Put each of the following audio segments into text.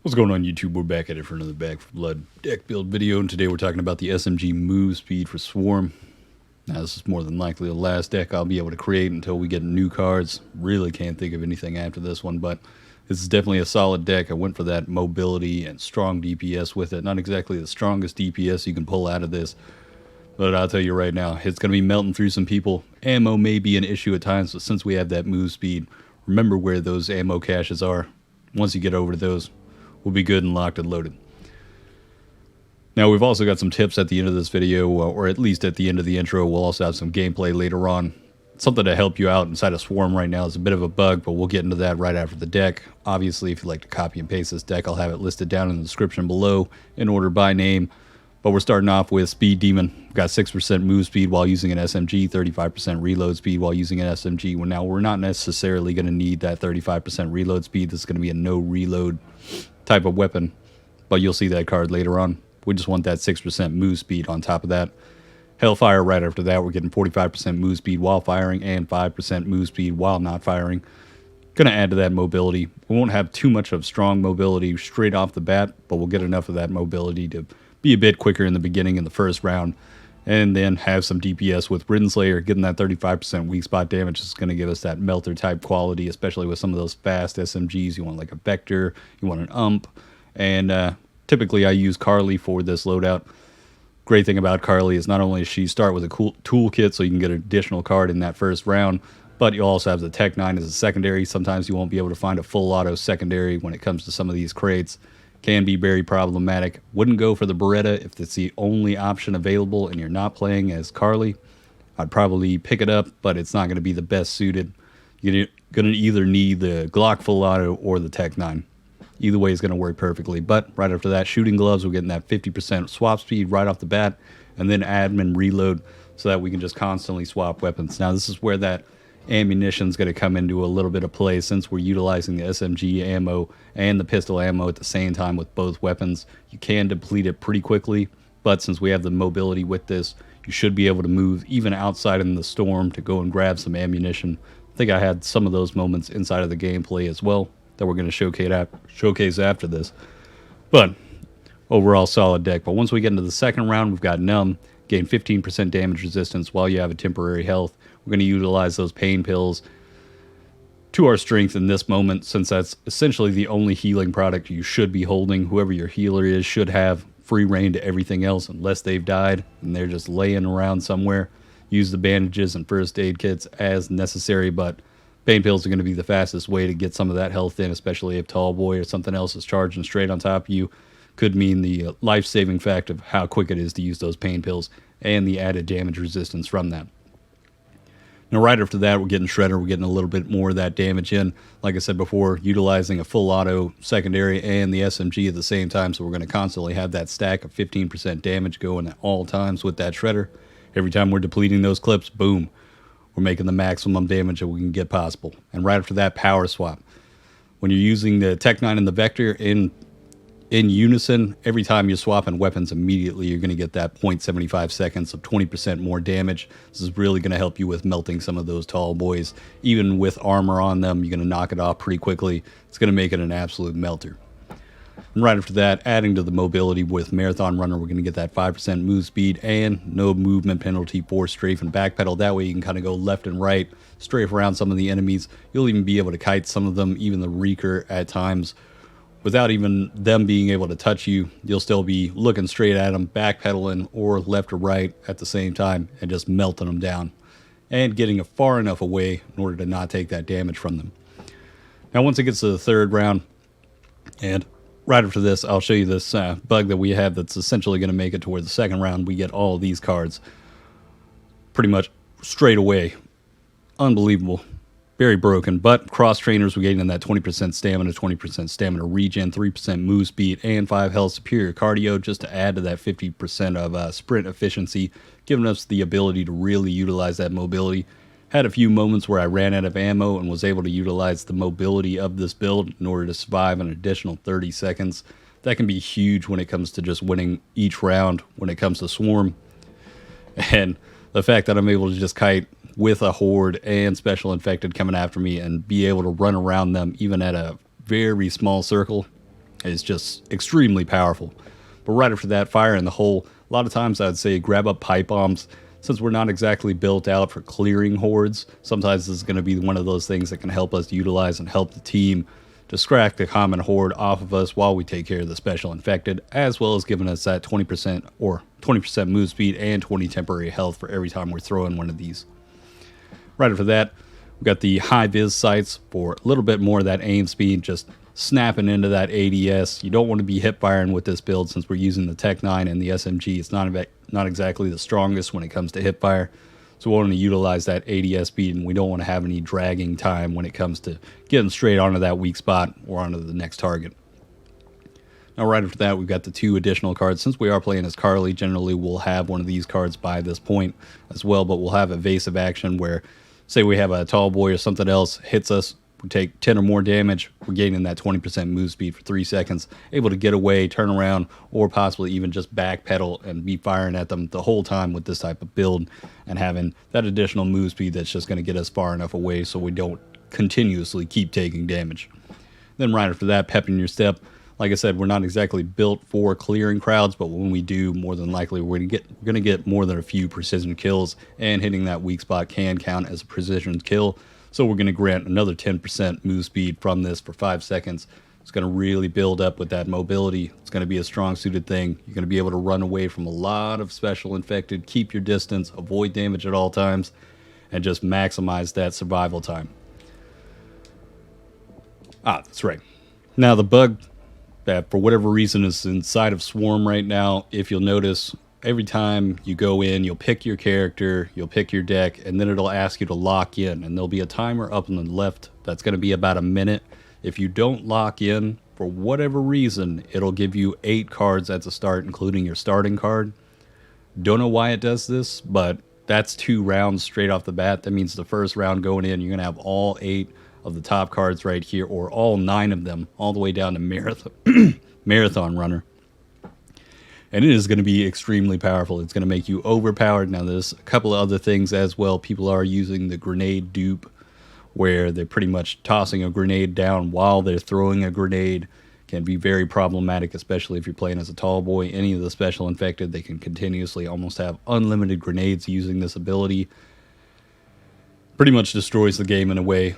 What's going on, YouTube? We're back at it for another Back for Blood deck build video, and today we're talking about the SMG move speed for Swarm. Now, this is more than likely the last deck I'll be able to create until we get new cards. Really can't think of anything after this one, but this is definitely a solid deck. I went for that mobility and strong DPS with it. Not exactly the strongest DPS you can pull out of this, but I'll tell you right now, it's going to be melting through some people. Ammo may be an issue at times, but since we have that move speed, remember where those ammo caches are. Once you get over to those, we'll be good and locked and loaded. Now, we've also got some tips at the end of this video, or at least at the end of the intro. We'll also have some gameplay later on. Something to help you out inside of Swarm right now is a bit of a bug, but we'll get into that right after the deck. Obviously, if you'd like to copy and paste this deck, I'll have it listed down in the description below in order by name. But we're starting off with Speed Demon. We've got 6% move speed while using an SMG, 35% reload speed while using an SMG. Well, now, we're not necessarily going to need that 35% reload speed. This is going to be a no reload type of weapon, but you'll see that card later on. We just want that 6% move speed on top of that. Hellfire right after that, we're getting 45% move speed while firing and 5% move speed while not firing. Gonna add to that mobility. We won't have too much of strong mobility straight off the bat, but we'll get enough of that mobility to be a bit quicker in the beginning in the first round, and then have some DPS with Ridden Slayer. Getting that 35% weak spot damage is going to give us that melter type quality, especially with some of those fast SMGs. You want like a Vector, you want an UMP, and typically I use Carly for this loadout. Great thing about Carly is not only does she start with a cool toolkit so you can get an additional card in that first round, but you also have the Tech 9 as a secondary. Sometimes you won't be able to find a full auto secondary when it comes to some of these crates. Can be very problematic. Wouldn't go for the Beretta if it's the only option available and you're not playing as Carly. I'd probably pick it up, but it's not going to be the best suited. You're going to either need the Glock full auto or the Tech 9. Either way is going to work perfectly. But right after that, shooting gloves, we're getting that 50% swap speed right off the bat, and then admin reload so that we can just constantly swap weapons. Now, this is where that ammunition is going to come into a little bit of play, since we're utilizing the SMG ammo and the pistol ammo at the same time with both weapons. You can deplete it pretty quickly, but since we have the mobility with this, you should be able to move even outside in the storm to go and grab some ammunition. I think I had some of those moments inside of the gameplay as well that we're going to showcase after this. But overall solid deck. But once we get into the second round, we've got Numb. Gain 15% damage resistance while you have a temporary health. We're going to utilize those pain pills to our strength in this moment, since that's essentially the only healing product you should be holding. Whoever your healer is should have free reign to everything else unless they've died and they're just laying around somewhere. Use the bandages and first aid kits as necessary, but pain pills are going to be the fastest way to get some of that health in, especially if Tall Boy or something else is charging straight on top of you. Could mean the life-saving fact of how quick it is to use those pain pills and the added damage resistance from that. Now, right after that, we're getting Shredder. We're getting a little bit more of that damage in. Like I said before, utilizing a full auto secondary and the SMG at the same time, so we're going to constantly have that stack of 15% damage going at all times with that Shredder. Every time we're depleting those clips, boom, we're making the maximum damage that we can get possible. And right after that, Power Swap. When you're using the Tech 9 and the Vector in unison, every time you're swapping weapons, immediately you're going to get that 0.75 seconds of 20% more damage. This is really going to help you with melting some of those tall boys. Even with armor on them, you're going to knock it off pretty quickly. It's going to make it an absolute melter. And right after that, adding to the mobility with Marathon Runner, we're going to get that 5% move speed and no movement penalty for strafe and backpedal. That way you can kind of go left and right, strafe around some of the enemies. You'll even be able to kite some of them, even the Reeker at times. Without even them being able to touch you, you'll still be looking straight at them, backpedaling or left or right at the same time, and just melting them down and getting far enough away in order to not take that damage from them. Now, once it gets to the third round, and right after this, I'll show you this bug that we have that's essentially going to make it toward the second round. We get all of these cards pretty much straight away. Unbelievable. Very broken, but cross trainers, we're getting in that 20% stamina, 20% stamina regen, 3% move speed, and 5 health superior cardio, just to add to that 50% of sprint efficiency, giving us the ability to really utilize that mobility. Had a few moments where I ran out of ammo and was able to utilize the mobility of this build in order to survive an additional 30 seconds. That can be huge when it comes to just winning each round when it comes to Swarm. And the fact that I'm able to just kite with a horde and special infected coming after me and be able to run around them even at a very small circle is just extremely powerful. But right after that, fire in the hole. A lot of times I'd say grab up pipe bombs. Since we're not exactly built out for clearing hordes, sometimes this is going to be one of those things that can help us utilize and help the team distract the common horde off of us while we take care of the special infected, as well as giving us that 20% or 20% move speed and 20 temporary health for every time we're throwing one of these. Right after that, we've got the high vis sights for a little bit more of that aim speed, just snapping into that ADS. You don't want to be hip firing with this build since we're using the Tech 9 and the SMG. It's not exactly the strongest when it comes to hip fire. So we want to utilize that ADS speed, and we don't want to have any dragging time when it comes to getting straight onto that weak spot or onto the next target. Now, right after that, we've got the 2 additional cards. Since we are playing as Carly, generally we'll have one of these cards by this point as well, but we'll have evasive action where, say we have a tall boy or something else hits us, we take 10 or more damage, we're gaining that 20% move speed for 3 seconds, able to get away, turn around, or possibly even just backpedal and be firing at them the whole time with this type of build, and having that additional move speed that's just going to get us far enough away so we don't continuously keep taking damage. Then right after that, pepping your step. Like I said, we're not exactly built for clearing crowds, but when we do, more than likely we're going to get more than a few precision kills, and hitting that weak spot can count as a precision kill. So we're going to grant another 10% move speed from this for 5 seconds. It's going to really build up with that mobility. It's going to be a strong suited thing. You're going to be able to run away from a lot of special infected, keep your distance, avoid damage at all times, and just maximize that survival time. That's right. Now the bug that for whatever reason is inside of Swarm right now, if you'll notice, every time you go in, you'll pick your character, you'll pick your deck, and then it'll ask you to lock in. And there'll be a timer up on the left that's going to be about a minute. If you don't lock in, for whatever reason, it'll give you 8 cards at the start, including your starting card. Don't know why it does this, but that's 2 rounds straight off the bat. That means the first round going in, you're going to have all 8 of the top cards right here, or all 9 of them, all the way down to Marathon Runner. And it is going to be extremely powerful. It's going to make you overpowered. Now, there's a couple of other things as well. People are using the grenade dupe, where they're pretty much tossing a grenade down while they're throwing a grenade. Can be very problematic, especially if you're playing as a tall boy. Any of the special infected, they can continuously almost have unlimited grenades using this ability. Pretty much destroys the game in a way.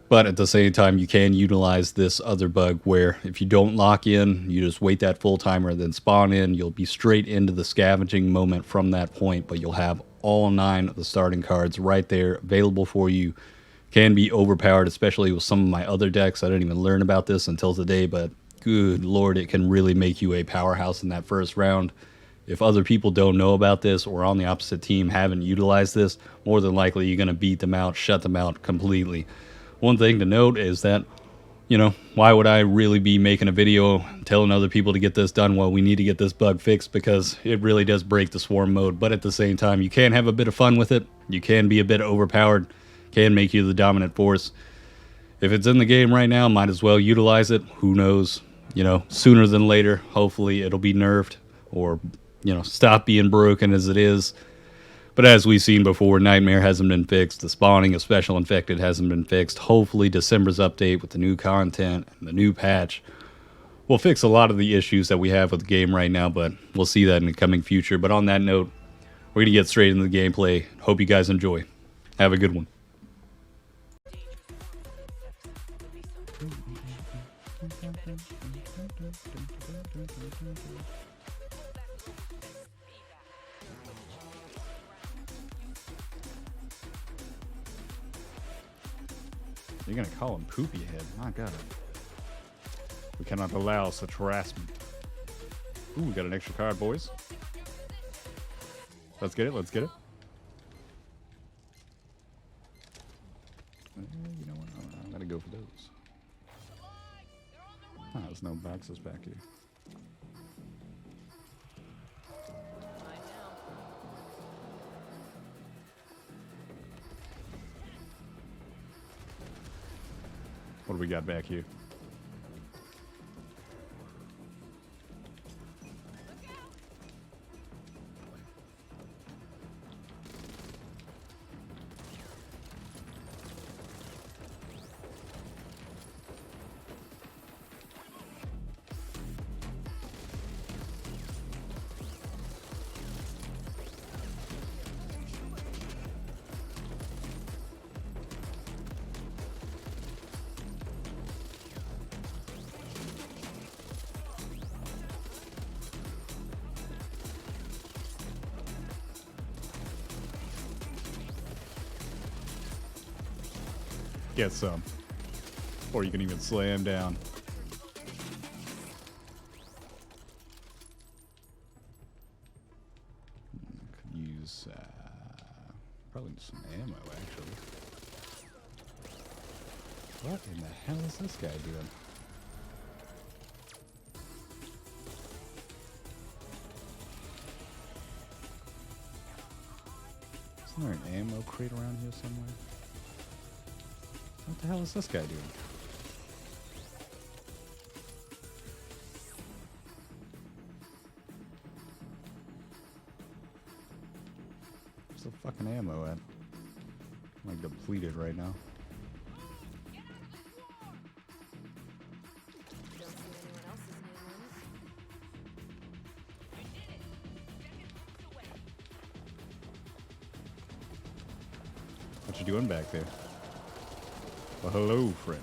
But at the same time, you can utilize this other bug where if you don't lock in, you just wait that full timer, then spawn in. You'll be straight into the scavenging moment from that point, but you'll have all 9 of the starting cards right there available for you. Can be overpowered, especially with some of my other decks. I didn't even learn about this until today, but good lord, it can really make you a powerhouse in that first round. If other people don't know about this or on the opposite team haven't utilized this, more than likely you're going to beat them out, shut them out completely. One thing to note is that, why would I really be making a video telling other people to get this done? Well, we need to get this bug fixed because it really does break the Swarm mode. But at the same time, you can have a bit of fun with it. You can be a bit overpowered. Can make you the dominant force. If it's in the game right now, might as well utilize it. Who knows? Sooner than later, hopefully it'll be nerfed or, stop being broken as it is. But as we've seen before, Nightmare hasn't been fixed. The spawning of special infected hasn't been fixed. Hopefully December's update with the new content and the new patch will fix a lot of the issues that we have with the game right now, but we'll see that in the coming future. But on that note, we're going to get straight into the gameplay. Hope you guys enjoy. Have a good one. You're gonna call him Poopy Head. My God. We cannot allow such harassment. Ooh, we got an extra card, boys. Let's get it, let's get it. You know what? I'm gonna go for those. There's no boxes back here. What do we got back here? Get some. Or you can even slam down. Could use probably some ammo actually. What in the hell is this guy doing? Isn't there an ammo crate around here somewhere? What the hell is this guy doing? Where's the fucking ammo at? I'm like depleted right now. What you doing back there? Well, hello, friend.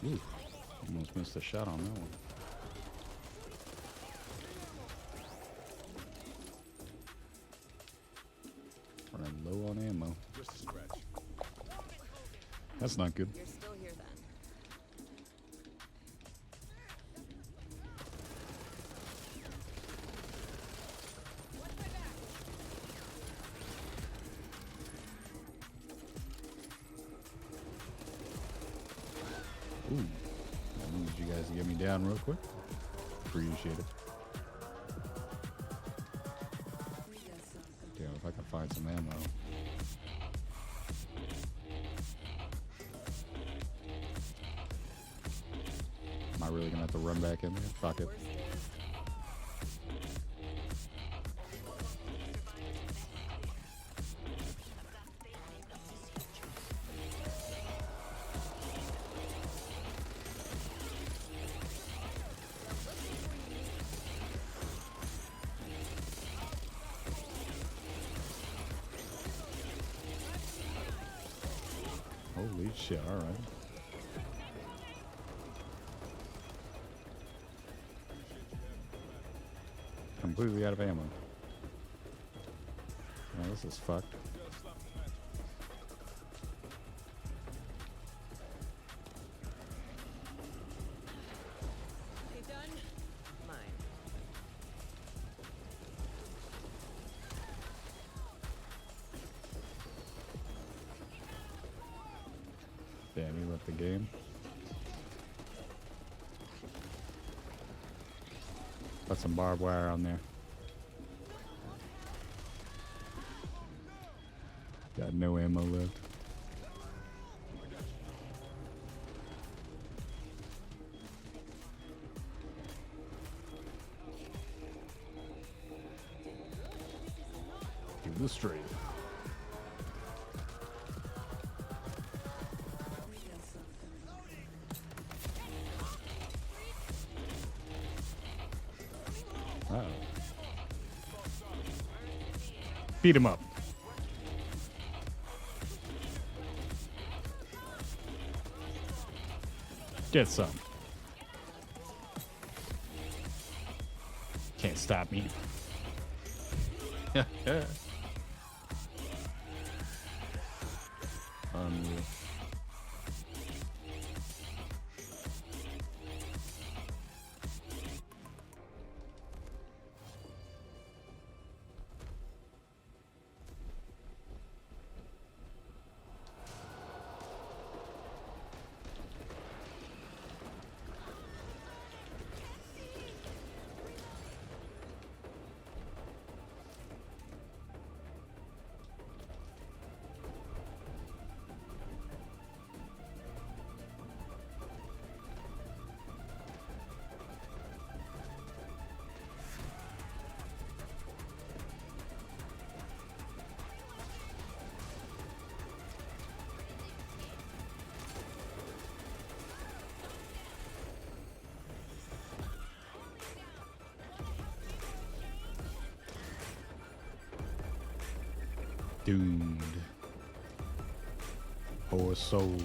Ooh, almost missed a shot on that one. Running low on ammo. Just a scratch. That's not good. You're still here then. Ooh, I need you guys to get me down real quick. Appreciate it. Damn, if I can find some ammo. Am I really gonna have to run back in there? Fuck it. Holy shit, alright. Completely out of ammo. Well, this is fucked. Okay, done. Mine. Damn, he left the game. Put some barbed wire on there. Got no ammo left. Give this straight. Uh-oh. Beat him up. Get some. Can't stop me. Unreal. Doomed. Poor souls.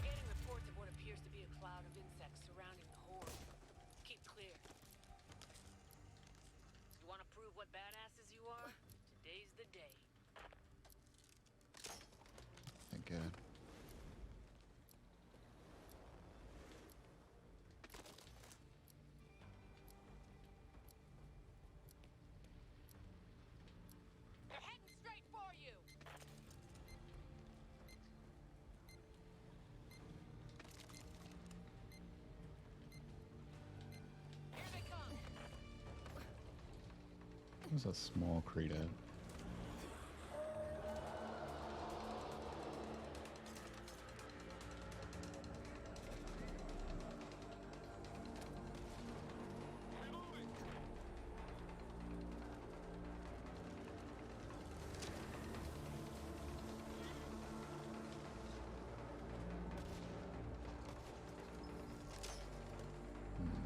Getting reports of what appears to be a cloud of insects surrounding the horde. Keep clear. You want to prove what badasses you are? Today's the day. Thank God. They're heading straight for you! Here they come! What's a small crate at?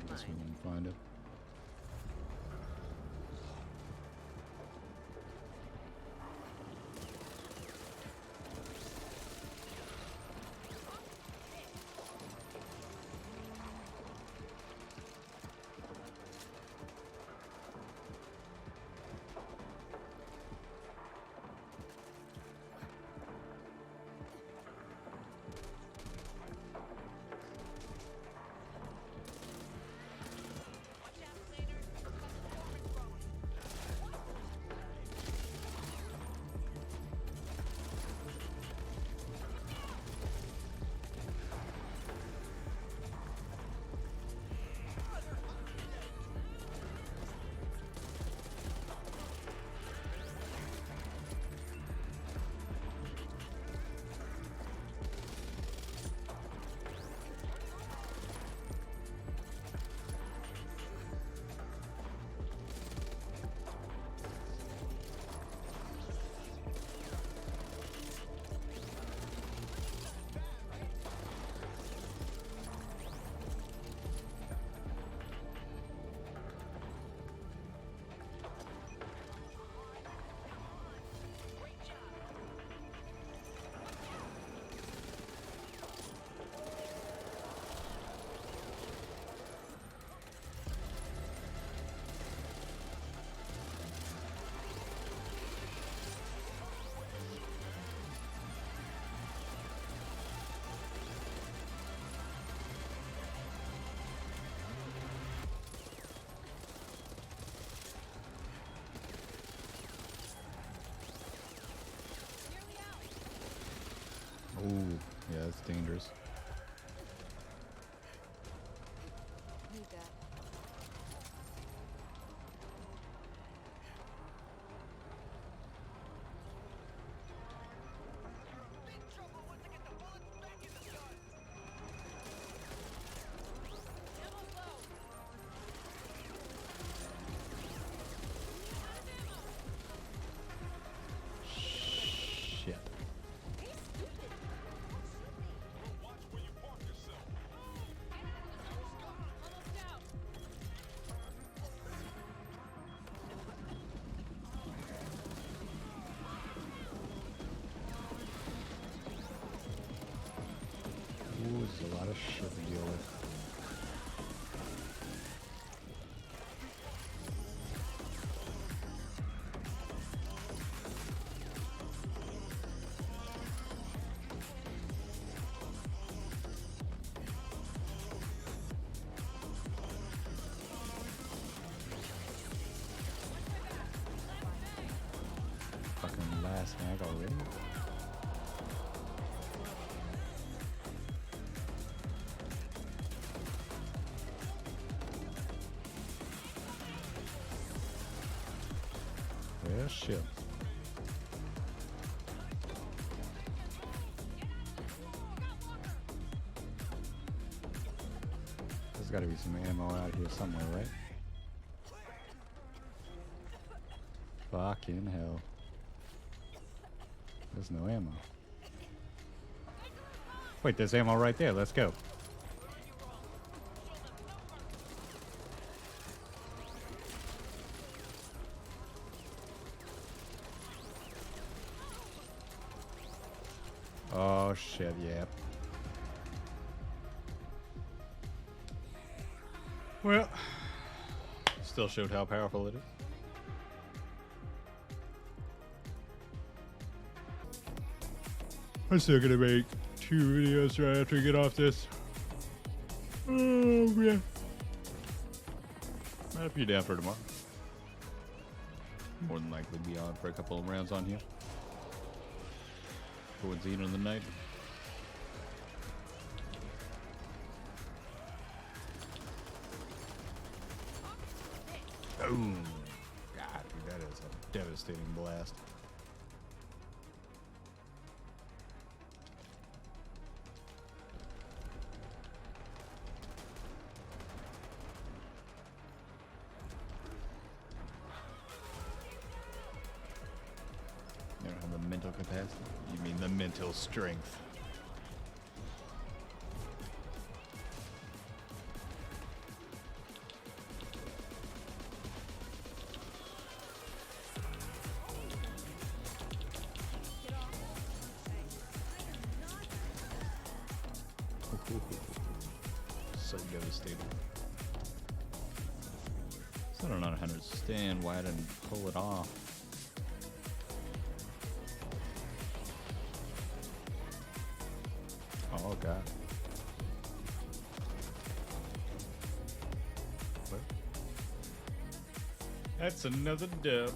Guess we can find it. Watch out, Cleaner! Got the performance growing. Great job! Nearly out. Oh, yeah, that's dangerous. Need that. Big trouble once I get the bullets back in the gun! Ammo's low! Out of ammo! Shit. Hey, stupid! Don't shoot me. Watch where you park yourself. Almost out! Ooh, there's a lot of shit to deal with. Fucking last mag already? Well, shit. There's gotta be some ammo out here somewhere, right? Fucking hell. There's no ammo. Wait, there's ammo right there. Let's go. Oh shit, yep. Well, still showed how powerful it is. I'm still gonna make 2 videos right after we get off this. Oh man. Might be down for tomorrow. More than likely be on for a couple of rounds on here. Towards the end of the night. Boom! God, dude, that is a devastating blast. You don't have the mental capacity? You mean the mental strength? So devastating. So I don't understand why I didn't pull it off. Oh god. What? That's another dub.